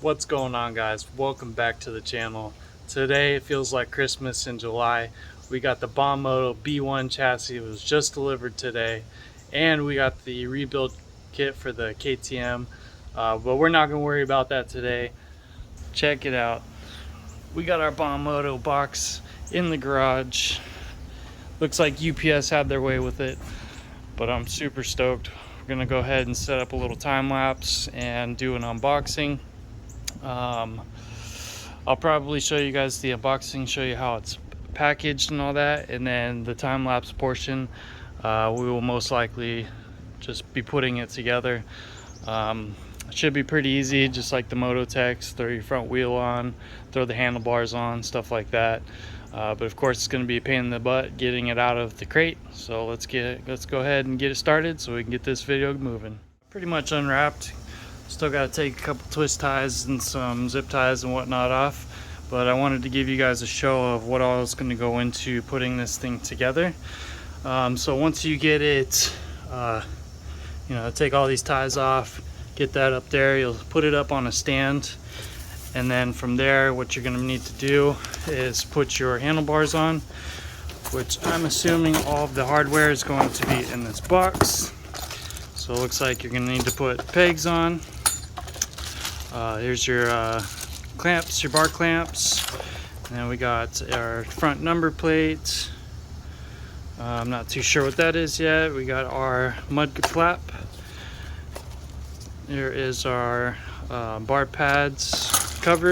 What's going on, guys? Welcome back to the channel. Today it feels like Christmas in July. We got the BombMoto B1 chassis. It was just delivered today, and we got the rebuild kit for the KTM, but we're not going to worry about that today. Check it out. We got our BombMoto box in the garage. Looks like UPS had their way with it, but I'm super stoked. We're gonna go ahead and set up a little time lapse and do an unboxing. I'll probably show you guys the unboxing, show you how it's packaged and all that, and then the time lapse portion, we will most likely just be putting it together. It should be pretty easy, just like the Mototec. Throw your front wheel on, throw the handlebars on, stuff like that. But of course it's going to be a pain in the butt getting it out of the crate. So let's go ahead and get it started so we can get this video moving. Pretty much unwrapped. Still got to take a couple twist ties and some zip ties and whatnot off. But I wanted to give you guys a show of what all is going to go into putting this thing together. So once you get it, take all these ties off, get that up there, you'll put it up on a stand. And then from there, what you're going to need to do is put your handlebars on, which I'm assuming all of the hardware is going to be in this box. So it looks like you're going to need to put pegs on. Here's your clamps, your bar clamps. And then we got our front number plate. I'm not too sure what that is yet. We got our mud flap. Here is our bar pads cover,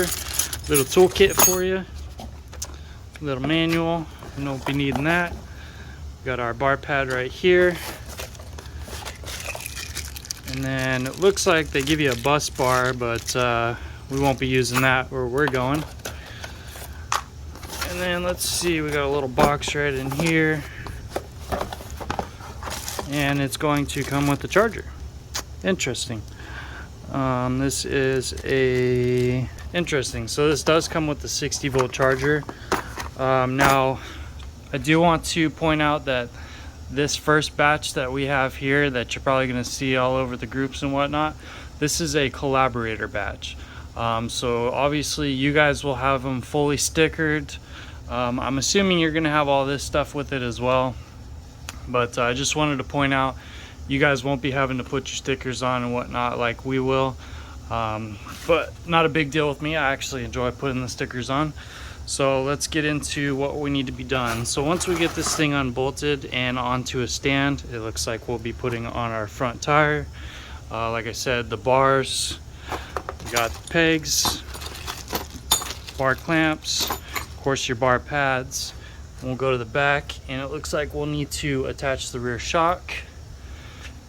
little toolkit for you, little manual, and we'll be needing that. We got our bar pad right here, and then it looks like they give you a bus bar, but we won't be using that where we're going. And then let's see, we got a little box right in here, and it's going to come with the charger. Interesting. This is interesting. So this does come with the 60-volt charger. Now, I do want to point out that this first batch that we have here, that you're probably going to see all over the groups and whatnot, this is a collaborator batch. So obviously you guys will have them fully stickered. I'm assuming you're going to have all this stuff with it as well. But I just wanted to point out, you guys won't be having to put your stickers on and whatnot like we will. But not a big deal with me. I actually enjoy putting the stickers on. So let's get into what we need to be done. So once we get this thing unbolted and onto a stand, it looks like we'll be putting on our front tire. Like I said, the bars, we got the pegs, bar clamps, of course your bar pads. We'll go to the back, and it looks like we'll need to attach the rear shock.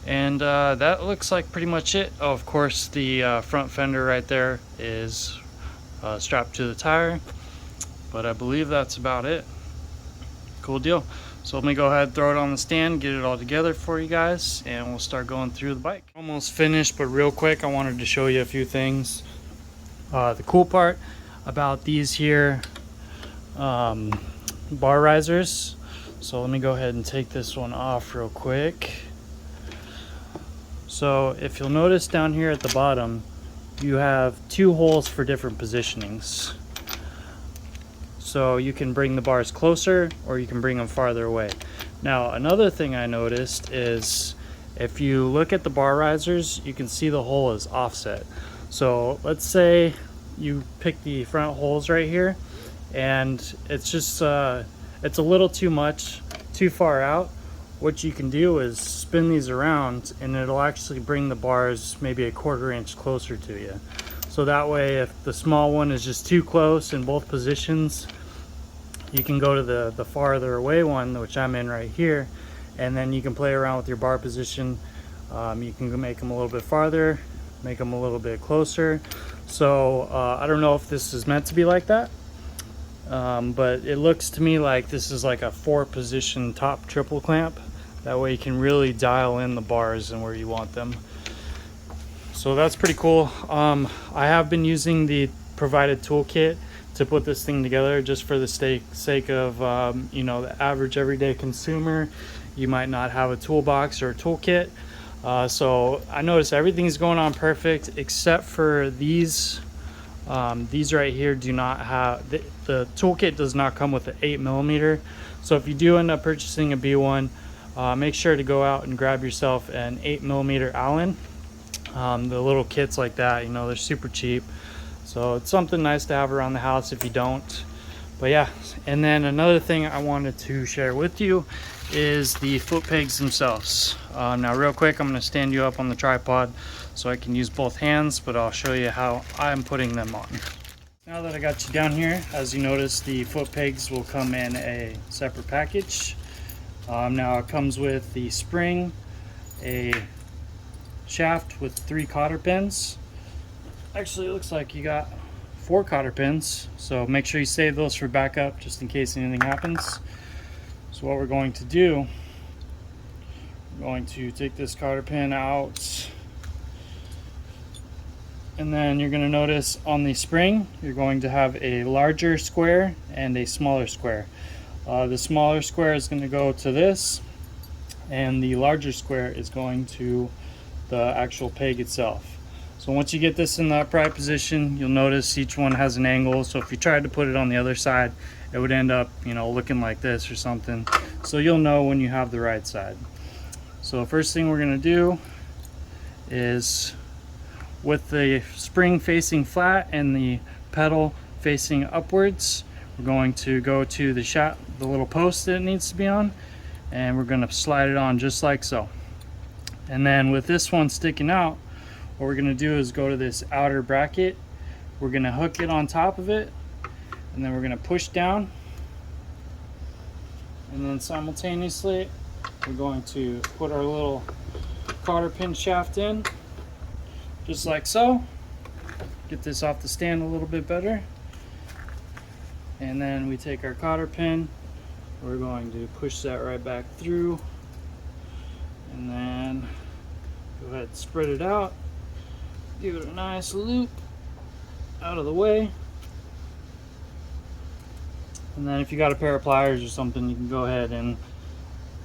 And that looks like pretty much it. Oh, of course, the front fender right there is strapped to the tire. But I believe that's about it. Cool deal. So let me go ahead and throw it on the stand, get it all together for you guys, and we'll start going through the bike. Almost finished, but real quick, I wanted to show you a few things. The cool part about these here bar risers. So let me go ahead and take this one off real quick. So if you'll notice down here at the bottom, you have two holes for different positionings. So you can bring the bars closer or you can bring them farther away. Now another thing I noticed is if you look at the bar risers, you can see the hole is offset. So let's say you pick the front holes right here, and it's just it's a little too much, too far out. What you can do is spin these around, and it'll actually bring the bars maybe a 1/4 inch closer to you. So that way, if the small one is just too close in both positions, you can go to the farther away one, which I'm in right here, and then you can play around with your bar position. You can make them a little bit farther, make them a little bit closer. So I don't know if this is meant to be like that. But it looks to me like this is like a 4-position top triple clamp. That way you can really dial in the bars and where you want them. So that's pretty cool. I have been using the provided toolkit to put this thing together, just for the sake of the average everyday consumer. You might not have a toolbox or a toolkit. So I noticed everything's going on perfect except for these These right here do not have, the toolkit does not come with an 8mm. So if you do end up purchasing a B1, make sure to go out and grab yourself an 8mm Allen. The little kits like that, you know, they're super cheap. So it's something nice to have around the house if you don't. But yeah, and then another thing I wanted to share with you is the foot pegs themselves. Now real quick, I'm going to stand you up on the tripod so I can use both hands, but I'll show you how I'm putting them on. Now that I got you down here, as you notice, the foot pegs will come in a separate package. Now it comes with the spring, a shaft with 3 cotter pins. Actually, it looks like you got 4 cotter pins, so make sure you save those for backup just in case anything happens. So what we're going to do, we're going to take this cotter pin out, and then you're going to notice on the spring you're going to have a larger square and a smaller square. The smaller square is going to go to this, and the larger square is going to the actual peg itself. So once you get this in the upright position, you'll notice each one has an angle. So if you tried to put it on the other side, it would end up, you know, looking like this or something. So you'll know when you have the right side. So first thing we're going to do is, with the spring facing flat and the pedal facing upwards, we're going to go to the shaft, the little post that it needs to be on, and we're going to slide it on just like so. And then with this one sticking out, what we're going to do is go to this outer bracket, we're going to hook it on top of it, and then we're going to push down, and then simultaneously we're going to put our little cotter pin shaft in just like so. Get this off the stand a little bit better, and then we take our cotter pin, we're going to push that right back through, and then go ahead and spread it out. Give it a nice loop out of the way, and then if you got a pair of pliers or something, you can go ahead and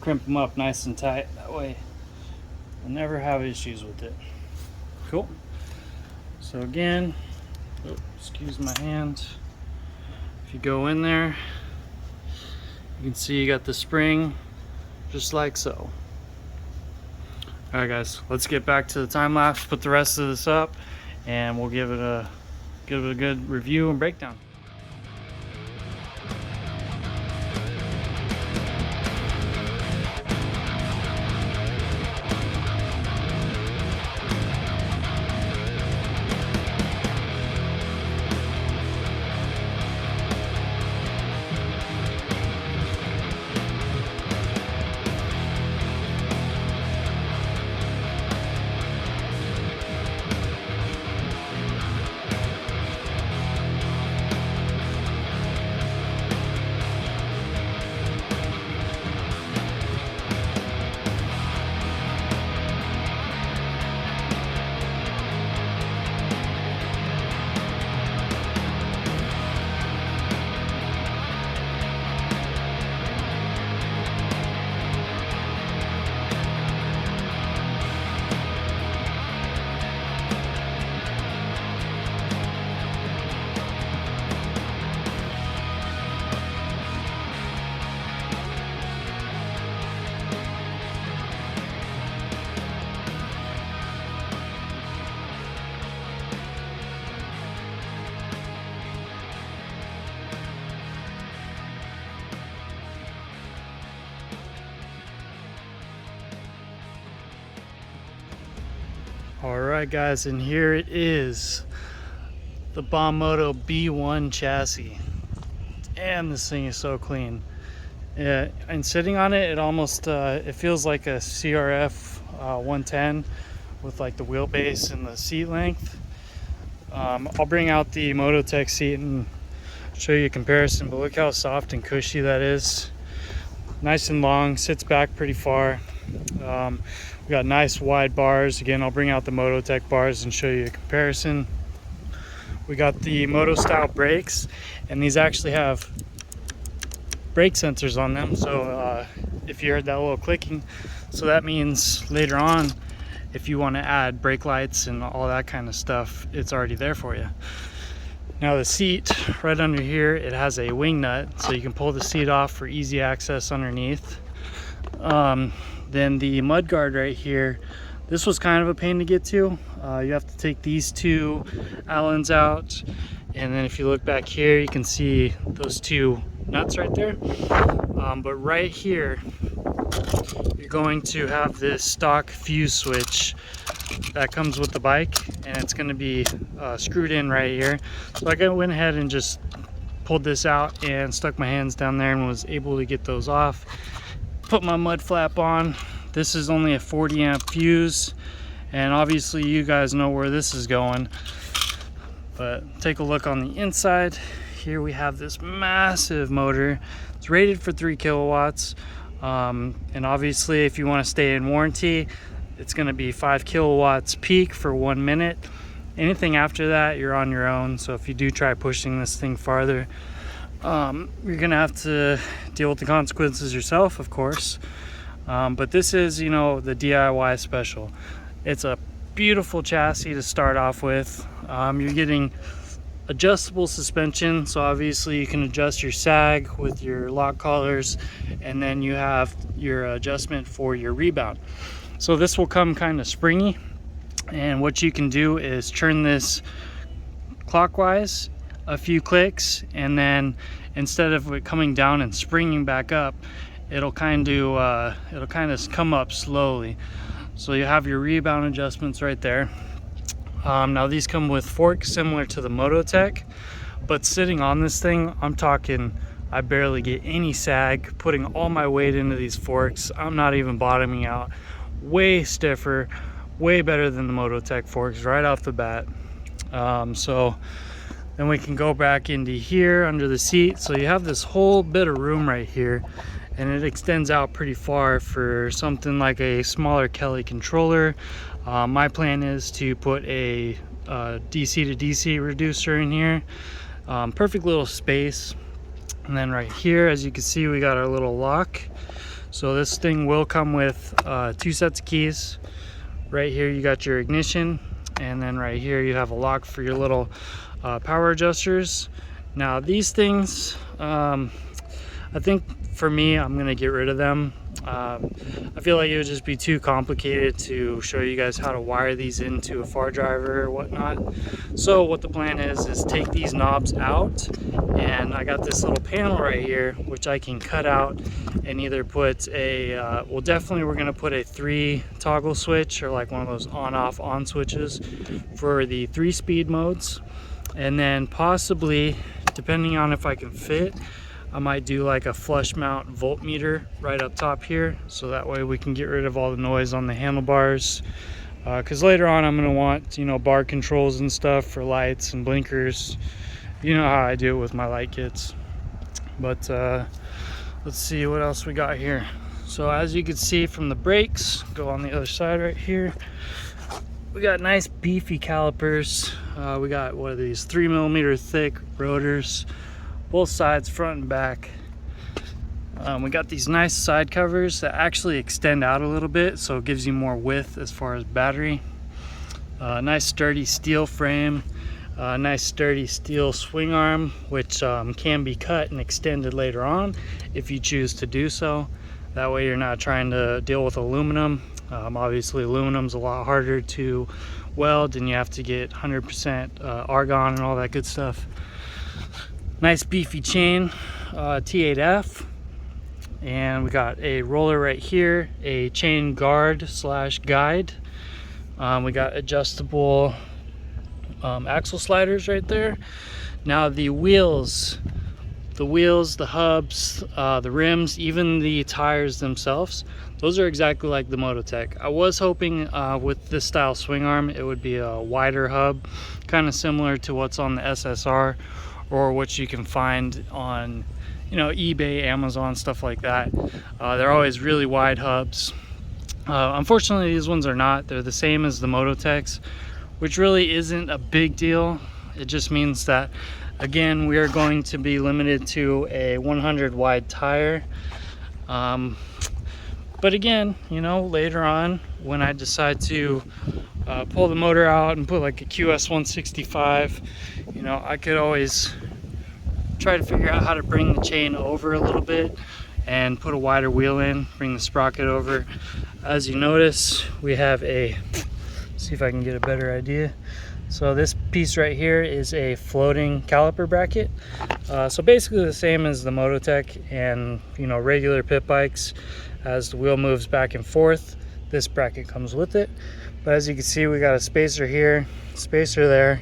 crimp them up nice and tight. That way you'll never have issues with it. Cool. So again, excuse my hand, if you go in there, you can see you got the spring just like so. Alright guys, let's get back to the time lapse, put the rest of this up, and we'll give it a good review and breakdown. Alright guys, and here it is, the BombMoto B1 chassis. And this thing is so clean. And sitting on it, it almost it feels like a CRF 110 with like the wheelbase and the seat length. I'll bring out the Mototec seat and show you a comparison, but look how soft and cushy that is. Nice and long, sits back pretty far. We got nice wide bars. Again, I'll bring out the Mototec bars and show you a comparison. We got the Moto style brakes, and these actually have brake sensors on them. So if you heard that little clicking, so that means later on, if you want to add brake lights and all that kind of stuff, it's already there for you. Now the seat right under here, it has a wing nut, so you can pull the seat off for easy access underneath. Then the mud guard right here, this was kind of a pain to get to. You have to take these two Allens out, and then if you look back here, you can see those two nuts right there. But right here, you're going to have this stock fuse switch that comes with the bike, and it's going to be screwed in right here. So I went ahead and just pulled this out and stuck my hands down there and was able to get those off. Put my mud flap on. This is only a 40 amp fuse, and obviously you guys know where this is going. But take a look on the inside. Here we have this massive motor. It's rated for 3 kilowatts. And obviously if you want to stay in warranty, it's going to be 5 kilowatts peak for 1 minute. Anything after that, you're on your own. So if you do try pushing this thing farther, you're going to have to deal with the consequences yourself, of course. But this is, you know, the DIY special. It's a beautiful chassis to start off with. You're getting adjustable suspension, so obviously you can adjust your sag with your lock collars, and then you have your adjustment for your rebound. So this will come kind of springy, and what you can do is turn this clockwise a few clicks, and then instead of it coming down and springing back up, it'll kind of come up slowly. So you have your rebound adjustments right there. Now these come with forks similar to the Mototec, but sitting on this thing, I'm talking I barely get any sag. Putting all my weight into these forks, I'm not even bottoming out. Way stiffer, way better than the Mototec forks right off the bat. So then we can go back into here under the seat. So you have this whole bit of room right here, and it extends out pretty far for something like a smaller Kelly controller. My plan is to put a DC to DC reducer in here. Perfect little space. And then right here, as you can see, we got our little lock. So this thing will come with 2 sets of keys. Right here you got your ignition, and then right here you have a lock for your little power adjusters. Now these things, I think for me, I'm gonna get rid of them. I feel like it would just be too complicated to show you guys how to wire these into a far driver or whatnot. So what the plan is take these knobs out, and I got this little panel right here which I can cut out and either put a well, definitely we're gonna put a 3 toggle switch, or like one of those on-off on switches for the 3-speed modes, and then possibly, depending on if I can fit, I might do like a flush mount voltmeter right up top here, so that way we can get rid of all the noise on the handlebars, because later on I'm going to want, you know, bar controls and stuff for lights and blinkers. You know how I do it with my light kits. But let's see what else we got here. So as you can see from the brakes, go on the other side right here, we got nice beefy calipers. We got, what are these, 3mm thick rotors, both sides, front and back. We got these nice side covers that actually extend out a little bit, so it gives you more width as far as battery. Nice sturdy steel frame, nice sturdy steel swing arm, which can be cut and extended later on if you choose to do so. That way you're not trying to deal with aluminum. Obviously aluminum's a lot harder to weld, and you have to get 100% argon and all that good stuff. Nice beefy chain, T8F, and we got a roller right here, a chain guard slash guide. We got adjustable axle sliders right there. Now the wheels, the hubs, the rims, even the tires themselves, those are exactly like the Mototec. I was hoping with this style swing arm it would be a wider hub, kind of similar to what's on the SSR, or what you can find on, you know, eBay, Amazon, stuff like that. They're always really wide hubs. Unfortunately, these ones are not. They're the same as the Mototecs, which really isn't a big deal. It just means that, again, we are going to be limited to a 100 wide tire. But again, you know, later on when I decide to pull the motor out and put like a QS 165, you know, I could always try to figure out how to bring the chain over a little bit and put a wider wheel in, bring the sprocket over. As you notice, we have see if I can get a better idea. So this piece right here is a floating caliper bracket. So basically the same as the Mototec and, you know, regular pit bikes. As the wheel moves back and forth, this bracket comes with it. But as you can see, we got a spacer here, spacer there,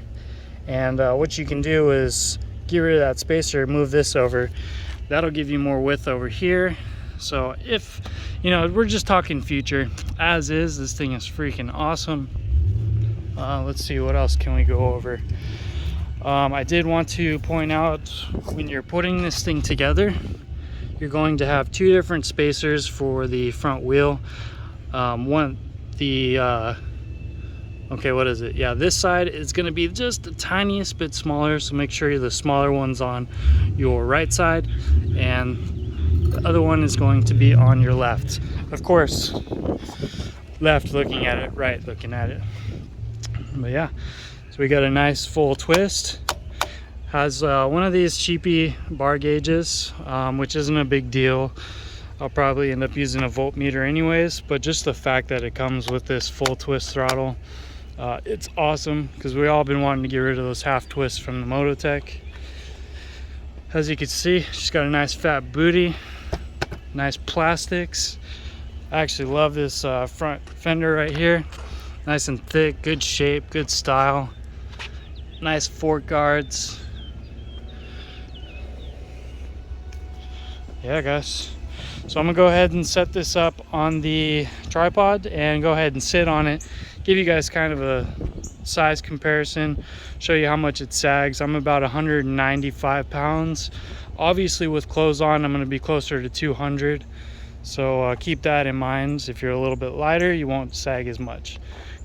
and what you can do is get rid of that spacer, move this over. That'll give you more width over here. So if, you know, we're just talking future. As is, this thing is freaking awesome. Let's see, what else can we go over? I did want to point out, when you're putting this thing together, you're going to have two different spacers for the front wheel. Okay, what is it? Yeah, this side is going to be just the tiniest bit smaller, so make sure the smaller one's on your right side, and the other one is going to be on your left. Of course, left looking at it, right looking at it. But yeah, so we got a nice full twist. Has one of these cheapy bar gauges, which isn't a big deal. I'll probably end up using a voltmeter anyways, but just the fact that it comes with this full twist throttle, it's awesome, because we all been wanting to get rid of those half twists from the Mototec. As you can see, she's got a nice fat booty, nice plastics. I actually love this front fender right here. Nice and thick, good shape, good style. Nice fork guards. Yeah, guys. So I'm gonna go ahead and set this up on the tripod and go ahead and sit on it. Give you guys kind of a size comparison, show you how much it sags. I'm about 195 pounds. Obviously with clothes on, I'm gonna be closer to 200. So keep that in mind. If you're a little bit lighter, you won't sag as much.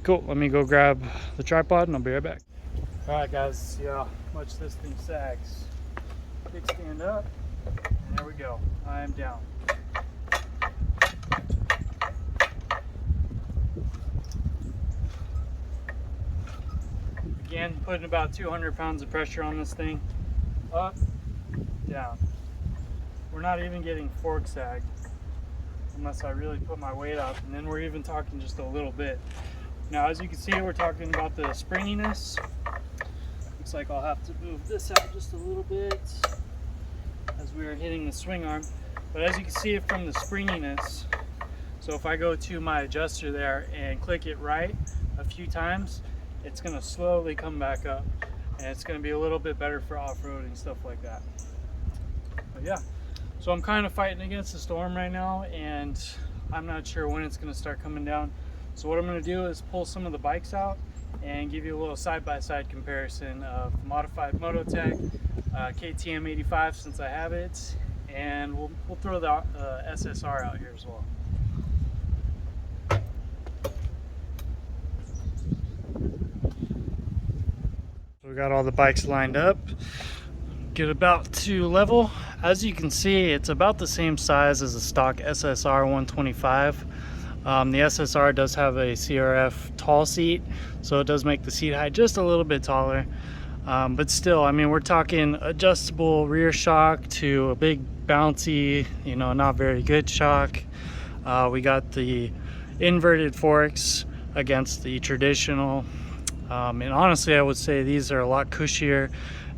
Cool, let me go grab the tripod and I'll be right back. All right guys, see how much this thing sags. Kickstand up, and there we go. I am down. Again, putting about 200 pounds of pressure on this thing. Up, down. We're not even getting fork sag unless I really put my weight up, and then we're even talking just a little bit. Now, as you can see, we're talking about the springiness. Looks like I'll have to move this out just a little bit as we are hitting the swing arm. But as you can see it from the springiness, so if I go to my adjuster there and click it right a few times, it's going to slowly come back up, and it's going to be a little bit better for off-roading, stuff like that. But yeah, so I'm kind of fighting against the storm right now, and I'm not sure when it's going to start coming down. So what I'm going to do is pull some of the bikes out and give you a little side-by-side comparison of modified Mototec, KTM 85 since I have it, and we'll throw the SSR out here as well. We got all the bikes lined up, get about to level. As you can see, it's about the same size as a stock SSR 125. The SSR does have a CRF tall seat, so it does make the seat height just a little bit taller. But still, I mean, we're talking adjustable rear shock to a big bouncy, you know, not very good shock. We got the inverted forks against the traditional. And honestly, I would say these are a lot cushier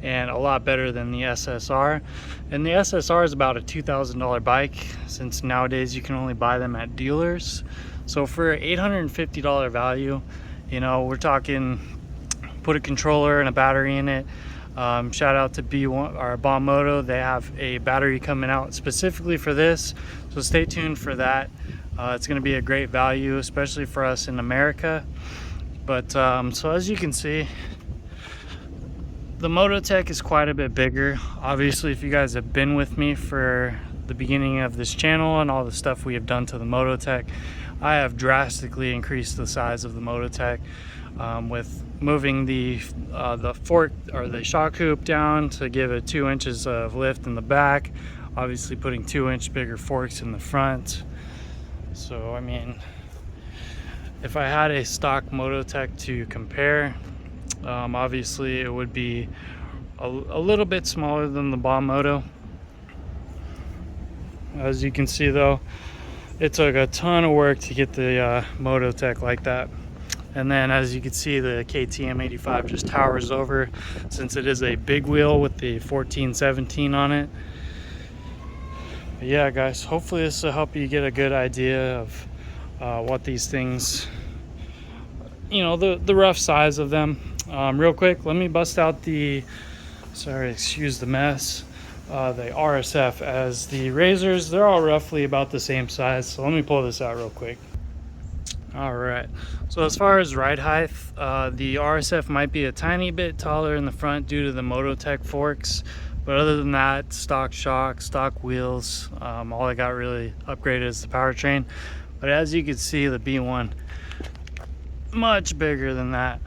and a lot better than the SSR. And the SSR is about a $2,000 bike, since nowadays you can only buy them at dealers. So for $850 value, you know, we're talking put a controller and a battery in it. Shout out to B1 or BombMoto. They have a battery coming out specifically for this, so stay tuned for that. It's going to be a great value, especially for us in America. But so as you can see, the Mototec is quite a bit bigger. Obviously, if you guys have been with me for the beginning of this channel and all the stuff we have done to the Mototec, I have drastically increased the size of the Mototec with moving the fork or the shock hoop down to give it 2 inches of lift in the back. Obviously, putting 2-inch bigger forks in the front. So I mean, if I had a stock Mototec to compare, obviously it would be a little bit smaller than the BombMoto. As you can see though, it took a ton of work to get the Mototec like that. And then as you can see, the KTM 85 just towers over, since it is a big wheel with the 1417 on it. But yeah guys, hopefully this will help you get a good idea of what these things, you know, the rough size of them. Real quick, let me bust out the, sorry, excuse the mess, the RSF. As the razors, they're all roughly about the same size, so let me pull this out real quick. All right, so as far as ride height, the RSF might be a tiny bit taller in the front due to the Mototec forks, but other than that, stock shocks, stock wheels, all I got really upgraded is the powertrain. But as you can see, the B1 much bigger than that,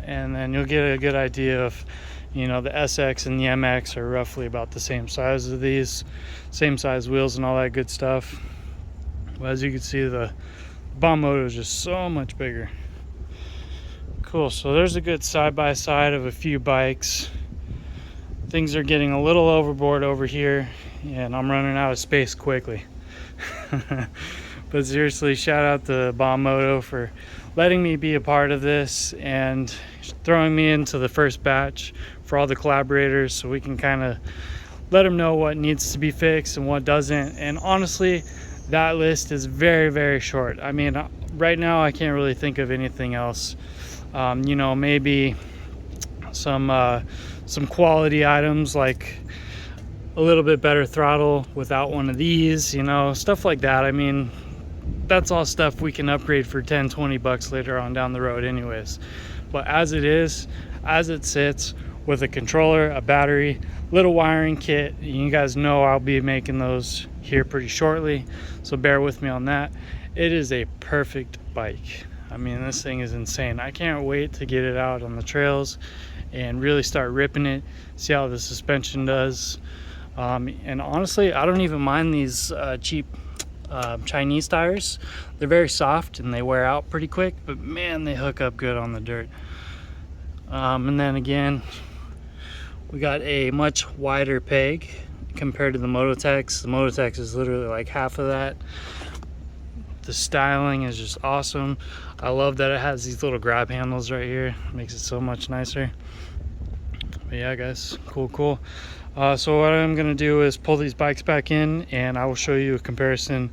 and then you'll get a good idea of, you know, the SX and the MX are roughly about the same size of these, same size wheels and all that good stuff. But as you can see, the BombMoto is just so much bigger. Cool, so there's a good side-by-side of a few bikes. Things are getting a little overboard over here, and I'm running out of space quickly. But seriously, shout out to BombMoto for letting me be a part of this and throwing me into the first batch for all the collaborators, so we can kind of let them know what needs to be fixed and what doesn't. And honestly, that list is very, very short. I mean, right now I can't really think of anything else. You know, maybe some quality items like a little bit better throttle without one of these, you know, stuff like that. I mean, that's all stuff we can upgrade for 10-20 bucks later on down the road anyways. But as it is, as it sits with a controller, a battery, little wiring kit, you guys know I'll be making those here pretty shortly, so bear with me on that. It is a perfect bike. I mean, this thing is insane. I can't wait to get it out on the trails and really start ripping it, see how the suspension does. And honestly, I don't even mind these cheap Chinese tires. They're very soft and they wear out pretty quick, but man, they hook up good on the dirt. And then again, we got a much wider peg compared to the Mototec. The Mototec is literally like half of that. The styling is just awesome. I love that it has these little grab handles right here. It makes it so much nicer. But yeah guys, cool. So what I'm gonna do is pull these bikes back in, and I will show you a comparison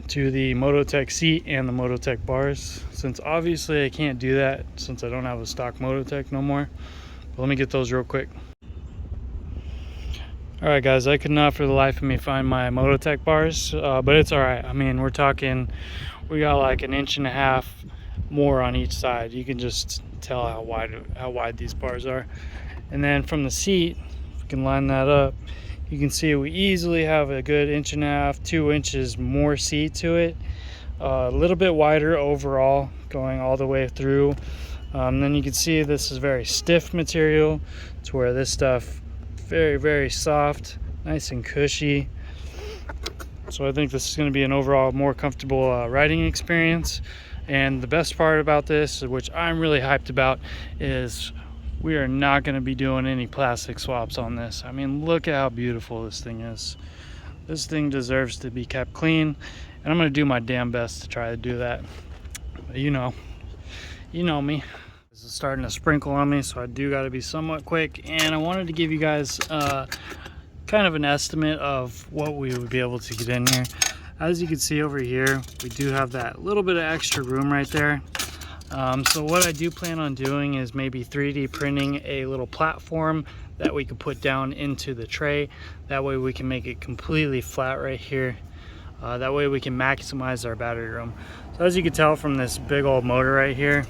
to the Mototec seat and the Mototec bars, since obviously I can't do that since I don't have a stock Mototec no more. But let me get those real quick. Alright guys, I could not for the life of me find my Mototec bars, but it's alright. I mean, we're talking, we got like 1.5 inches more on each side. You can just tell how wide these bars are. And then from the seat, if we can line that up, you can see we easily have a good 1.5 inches, 2 inches more seat to it. A little bit wider overall, going all the way through. Then you can see this is very stiff material, to where this stuff very, very soft, nice and cushy. So I think this is going to be an overall more comfortable riding experience. And the best part about this, which I'm really hyped about, is we are not going to be doing any plastic swaps on this. I mean, look at how beautiful this thing is. This thing deserves to be kept clean, and I'm going to do my damn best to try to do that. But you know me. This is starting to sprinkle on me, so I do got to be somewhat quick. And I wanted to give you guys kind of an estimate of what we would be able to get in here. As you can see over here, we do have that little bit of extra room right there. So what I do plan on doing is maybe 3D printing a little platform that we could put down into the tray. That way we can make it completely flat right here. That way we can maximize our battery room. So as you can tell from this big old motor right here,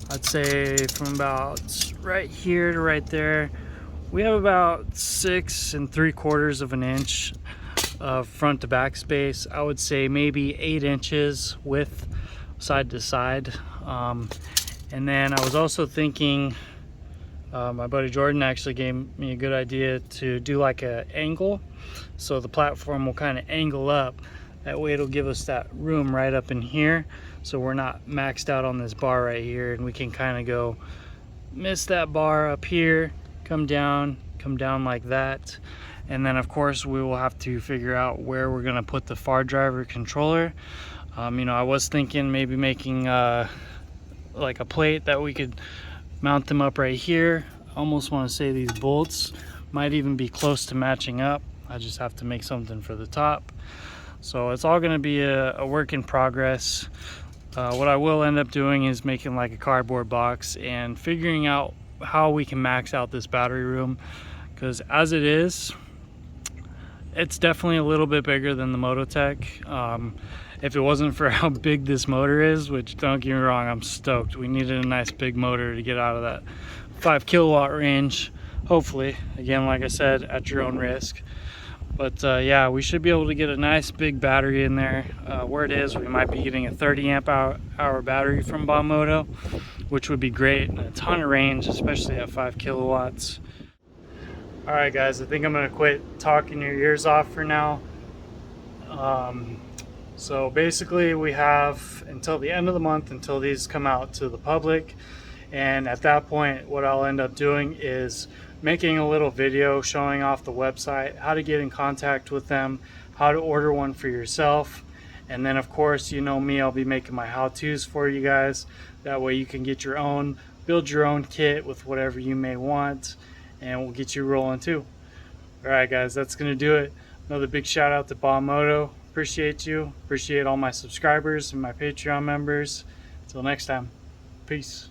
I'd say from about right here to right there, we have about 6 3/4 inches of front to back space. I would say maybe 8 inches width side to side. And then I was also thinking, my buddy Jordan actually gave me a good idea to do like an angle, so the platform will kind of angle up. That way it'll give us that room right up in here, so we're not maxed out on this bar right here, and we can kind of go miss that bar up here, come down like that. And then of course we will have to figure out where we're gonna put the far driver controller. You know, I was thinking maybe making like a plate that we could mount them up right here. I almost want to say these bolts might even be close to matching up. I just have to make something for the top. So it's all going to be a work in progress. What I will end up doing is making like a cardboard box and figuring out how we can max out this battery room, because as it is, it's definitely a little bit bigger than the Mototec. If it wasn't for how big this motor is, which don't get me wrong, I'm stoked. We needed a nice big motor to get out of that 5 kilowatt range, hopefully. Again, like I said, at your own risk. But yeah, we should be able to get a nice big battery in there. Where it is, we might be getting a 30 amp hour battery from BombMoto, which would be great, and a ton of range, especially at 5 kilowatts. All right guys, I think I'm gonna quit talking your ears off for now. So basically we have until the end of the month until these come out to the public, and at that point what I'll end up doing is making a little video showing off the website, how to get in contact with them, how to order one for yourself, and then of course, you know me, I'll be making my how-tos for you guys. That way you can get your own, build your own kit with whatever you may want, and we'll get you rolling too. All right guys, that's gonna do it. Another big shout out to BombMoto. Appreciate you. Appreciate all my subscribers and my Patreon members. Until next time, peace.